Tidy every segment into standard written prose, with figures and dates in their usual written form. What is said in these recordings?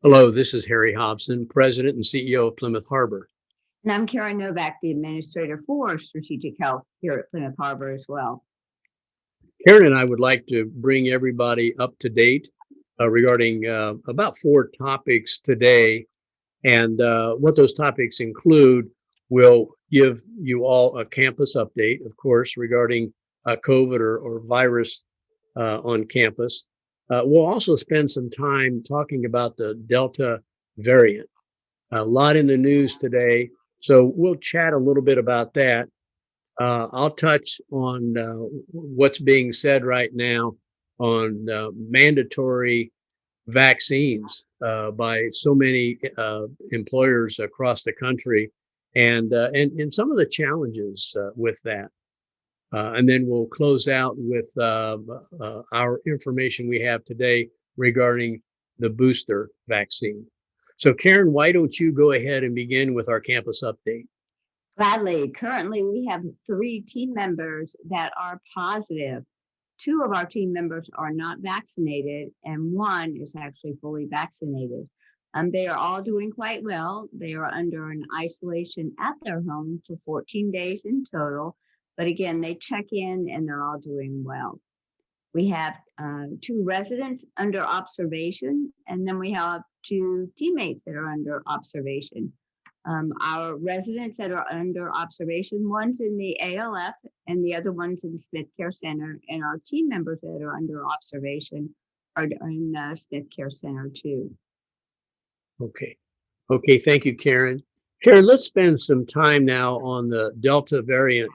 Hello, this is Harry Hobson, President and CEO of Plymouth Harbor. And I'm Karen Novak, the Administrator for Strategic Health here at Plymouth Harbor as well. Karen and I would like to bring everybody up to date regarding about four topics today. And what those topics include will give you all a campus update, of course, regarding COVID or virus on campus. We'll also spend some time talking about the Delta variant. A lot in the news today. So we'll chat a little bit about that. I'll touch on what's being said right now on mandatory vaccines by so many employers across the country, and some of the challenges with that. And then we'll close out with our information we have today regarding the booster vaccine. So, Karen, why don't you go ahead and begin with our campus update? Gladly, currently we have 3 team members that are positive. 2 of our team members are not vaccinated, and 1 is actually fully vaccinated. They are all doing quite well. They are under an isolation at their home for 14 days in total. But again, they check in and they're all doing well. We have 2 residents under observation, and then we have 2 teammates that are under observation. Our residents that are under observation, one's in the ALF and the other one's in Smith Care Center, and our team members that are under observation are in the Smith Care Center too. Okay. Okay. Thank you, Karen. Karen, let's spend some time now on the Delta variant.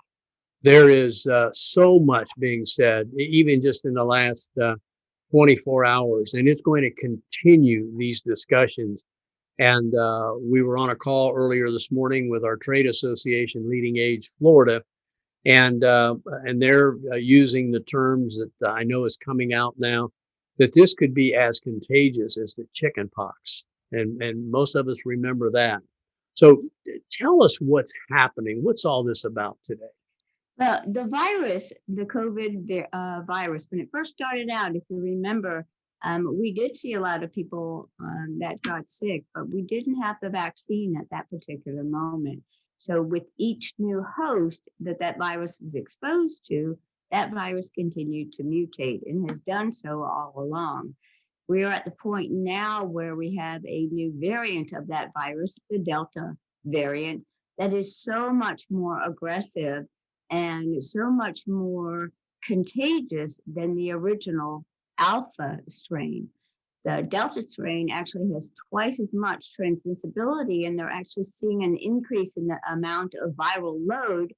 There is so much being said, even just in the last 24 hours, and it's going to continue these discussions. And we were on a call earlier this morning with our trade association, Leading Age Florida, and they're using the terms that I know is coming out now, that this could be as contagious as the chicken pox, and most of us remember that. So tell us what's happening. What's all this about today? Well, the virus, the COVID virus, when it first started out, if you remember, we did see a lot of people that got sick, but we didn't have the vaccine at that particular moment. So with each new host that virus was exposed to, that virus continued to mutate and has done so all along. We are at the point now where we have a new variant of that virus, the Delta variant, that is so much more aggressive and so much more contagious than the original Alpha strain. The Delta strain actually has twice as much transmissibility, and they're actually seeing an increase in the amount of viral load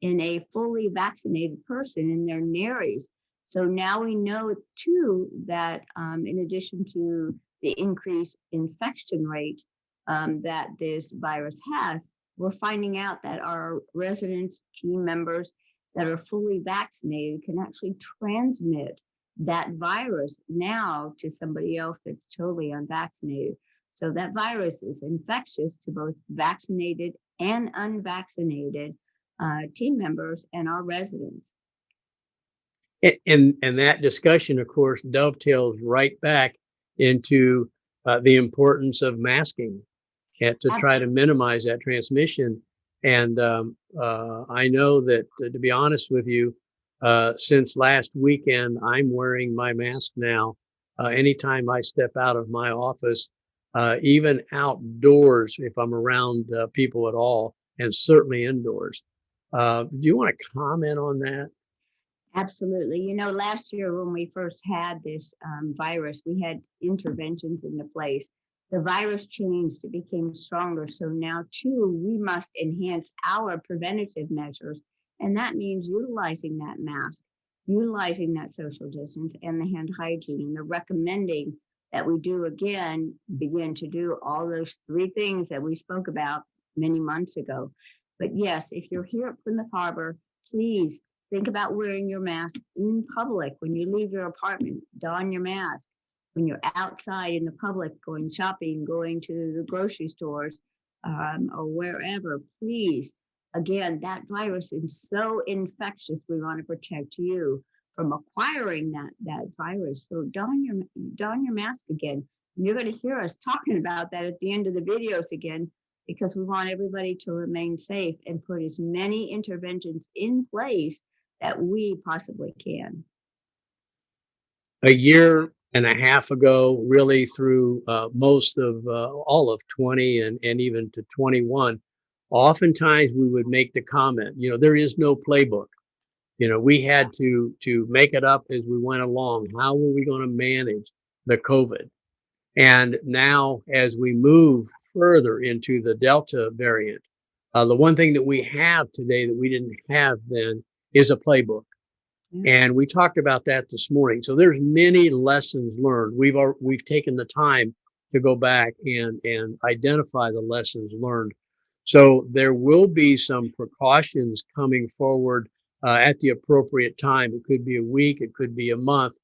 in a fully vaccinated person in their nares. So now we know too that in addition to the increased infection rate that this virus has, we're finding out that our residents, team members that are fully vaccinated can actually transmit that virus now to somebody else that's totally unvaccinated. So that virus is infectious to both vaccinated and unvaccinated team members and our residents. And that discussion, of course, dovetails right back into the importance of masking to try to minimize that transmission. And I know that, to be honest with you, since last weekend, I'm wearing my mask now anytime I step out of my office, even outdoors if I'm around people at all, and certainly indoors. Do you want to comment on that? Absolutely. You know, last year when we first had this virus, we had interventions into place. The virus changed, it became stronger. So now, too, we must enhance our preventative measures. And that means utilizing that mask, utilizing that social distance and the hand hygiene. And they're recommending that we do again, begin to do all those 3 things that we spoke about many months ago. But yes, if you're here at Plymouth Harbor, please think about wearing your mask in public. When you leave your apartment, don your mask. When you're outside in the public, going shopping, going to the grocery stores, or wherever, please. Again, that virus is so infectious. We want to protect you from acquiring that virus. So don your mask again. You're going to hear us talking about that at the end of the videos again, because we want everybody to remain safe and put as many interventions in place that we possibly can. A year and a half ago, really through most of all of 20 and even to 21, oftentimes we would make the comment, there is no playbook. We had to make it up as we went along. How were we going to manage the COVID? And now, as we move further into the Delta variant, the one thing that we have today that we didn't have then is a playbook. And we talked about that this morning. So there's many lessons learned. We've taken the time to go back and identify the lessons learned. So there will be some precautions coming forward at the appropriate time. It could be a week, it could be a month.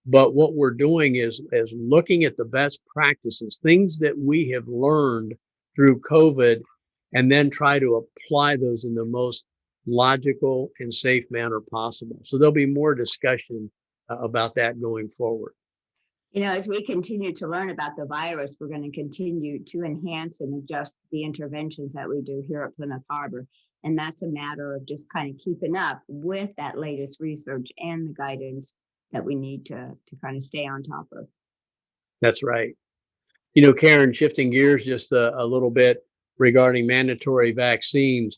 But what we're doing is looking at the best practices, things that we have learned through COVID, and then try to apply those in the most logical and safe manner possible. So there'll be more discussion about that going forward. As we continue to learn about the virus, we're going to continue to enhance and adjust the interventions that we do here at Plymouth Harbor. And that's a matter of just kind of keeping up with that latest research and the guidance that we need to kind of stay on top of. That's right. Karen, shifting gears just a little bit regarding mandatory vaccines.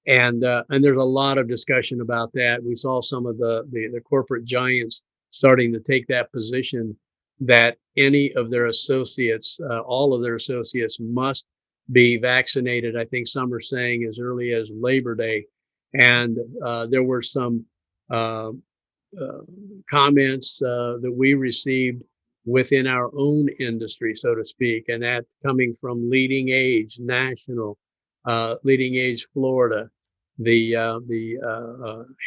And there's a lot of discussion about that. We saw some of the corporate giants starting to take that position that any of their associates, all of their associates must be vaccinated. I think some are saying as early as Labor Day. And there were some comments that we received within our own industry, so to speak, and that coming from Leading Age National, Leading Age Florida, the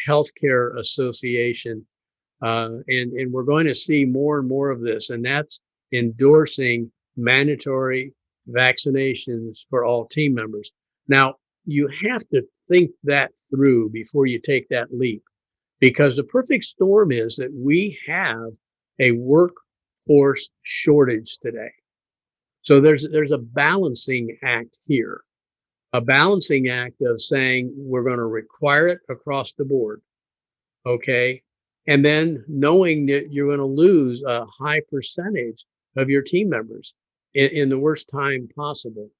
Healthcare Association, and we're going to see more and more of this, and that's endorsing mandatory vaccinations for all team members. Now, you have to think that through before you take that leap, because the perfect storm is that we have a workforce shortage today. So there's a balancing act here, a balancing act of saying we're going to require it across the board, okay? And then knowing that you're going to lose a high percentage of your team members in the worst time possible.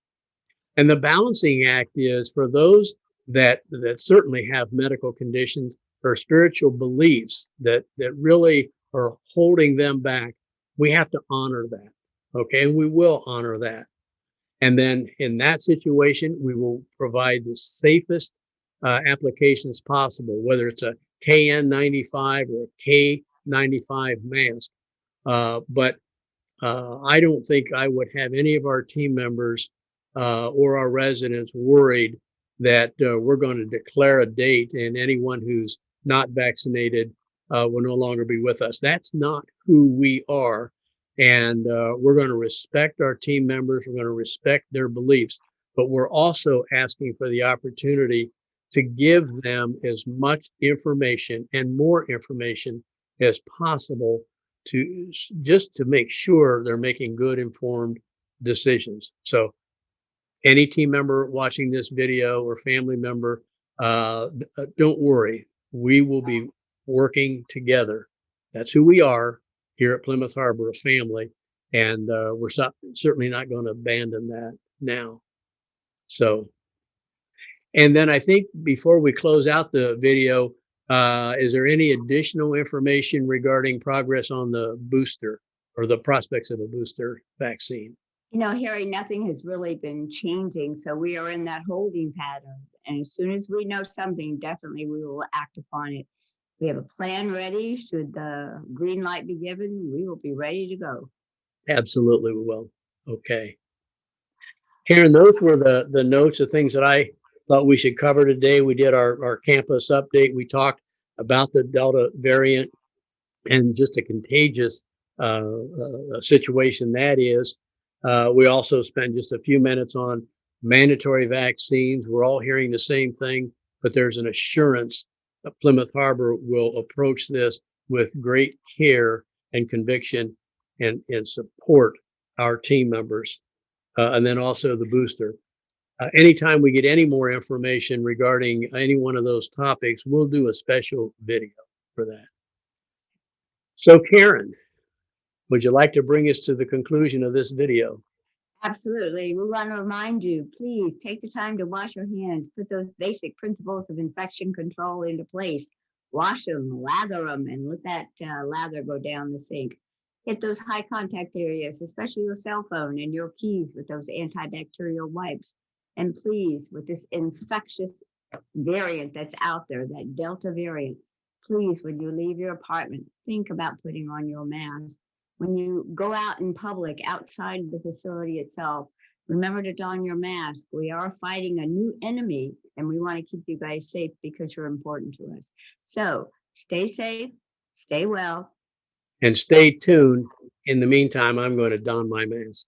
And the balancing act is for those that certainly have medical conditions or spiritual beliefs that really are holding them back. We have to honor that, okay? And we will honor that. And then in that situation, we will provide the safest applications possible, whether it's a KN95 or a K95 mask. But I don't think I would have any of our team members or our residents worried that we're going to declare a date and anyone who's not vaccinated will no longer be with us. That's not who we are. And we're going to respect our team members. We're going to respect their beliefs. But we're also asking for the opportunity to give them as much information and more information as possible to just to make sure they're making good informed decisions. So any team member watching this video or family member, don't worry, we will be working together. That's who we are here at Plymouth Harbor, a family, and we're certainly not going to abandon that now. So, and then I think before we close out the video, is there any additional information regarding progress on the booster or the prospects of a booster vaccine? Harry, nothing has really been changing. So we are in that holding pattern. And as soon as we know something, definitely we will act upon it. We have a plan ready. Should the green light be given, we will be ready to go. Absolutely, we will. Okay. Karen, those were the notes of things that I thought we should cover today. We did our campus update. We talked about the Delta variant and just a contagious situation that is. We also spent just a few minutes on mandatory vaccines. We're all hearing the same thing, but there's an assurance that Plymouth Harbor will approach this with great care and conviction and support our team members, and then also the booster. Anytime we get any more information regarding any one of those topics, we'll do a special video for that. So, Karen, would you like to bring us to the conclusion of this video? Absolutely. We want to remind you, please take the time to wash your hands, put those basic principles of infection control into place. Wash them, lather them, and let that lather go down the sink. Hit those high contact areas, especially your cell phone and your keys with those antibacterial wipes. And please, with this infectious variant that's out there, that Delta variant, please, when you leave your apartment, think about putting on your mask. When you go out in public outside the facility itself, remember to don your mask. We are fighting a new enemy, and we want to keep you guys safe because you're important to us. So stay safe, stay well. And stay tuned. In the meantime, I'm going to don my mask.